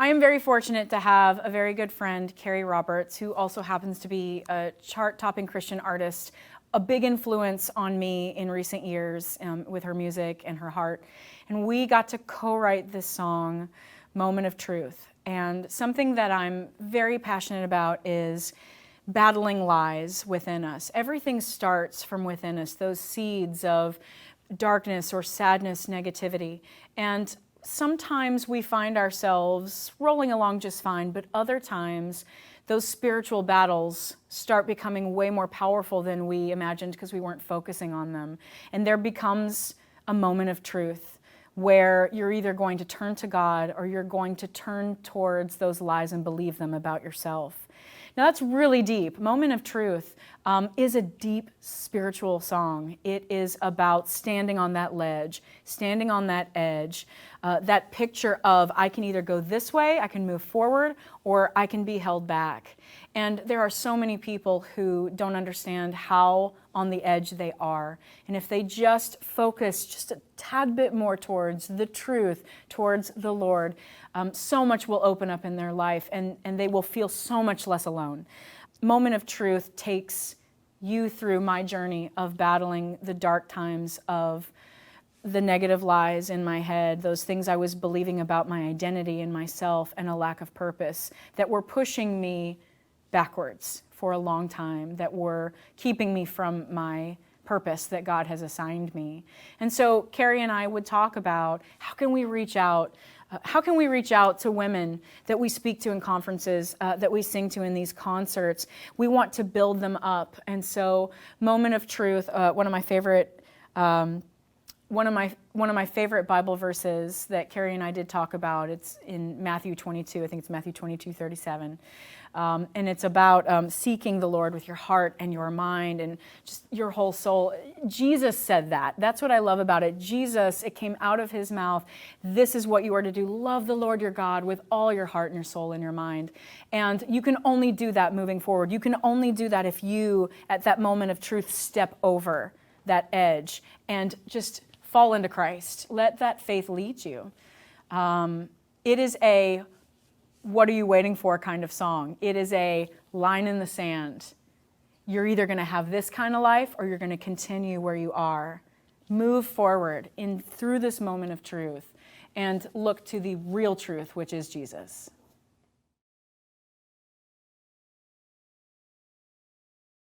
I am very fortunate to have a very good friend, Carrie Roberts, who also happens to be a chart-topping Christian artist, a big influence on me in recent years with her music and her heart. And we got to co-write this song, Moment of Truth. And something that I'm very passionate about is battling lies within us. Everything starts from within us, those seeds of darkness or sadness, negativity. And sometimes we find ourselves rolling along just fine, but other times those spiritual battles start becoming way more powerful than we imagined because we weren't focusing on them. And there becomes a moment of truth where you're either going to turn to God or you're going to turn towards those lies and believe them about yourself. Now that's really deep. Moment of Truth is a deep spiritual song. It is about standing on that ledge, standing on that edge, that picture of I can either go this way, I can move forward, or I can be held back. And there are so many people who don't understand how on the edge they are. And if they just focus just a tad bit more towards the truth, towards the Lord, so much will open up in their life and they will feel so much less alone. Moment of Truth takes you through my journey of battling the dark times of the negative lies in my head, those things I was believing about my identity and myself and a lack of purpose that were pushing me backwards for a long time, that were keeping me from my purpose that God has assigned me. And so Carrie and I would talk about how can we reach out to women that we speak to in conferences, that we sing to in these concerts. We want to build them up. And so Moment of Truth, one of my favorite Bible verses that Carrie and I did talk about, it's in Matthew 22, I think it's Matthew 22:37. And it's about seeking the Lord with your heart and your mind and just your whole soul. Jesus said that. That's what I love about it. Jesus, it came out of his mouth. This is what you are to do. Love the Lord your God with all your heart and your soul and your mind. And you can only do that moving forward. You can only do that if you, at that moment of truth, step over that edge and just fall into Christ. Let that faith lead you. It is a what are you waiting for kind of song. It is a line in the sand. You're either going to have this kind of life or you're going to continue where you are. Move forward through this moment of truth and look to the real truth, which is Jesus.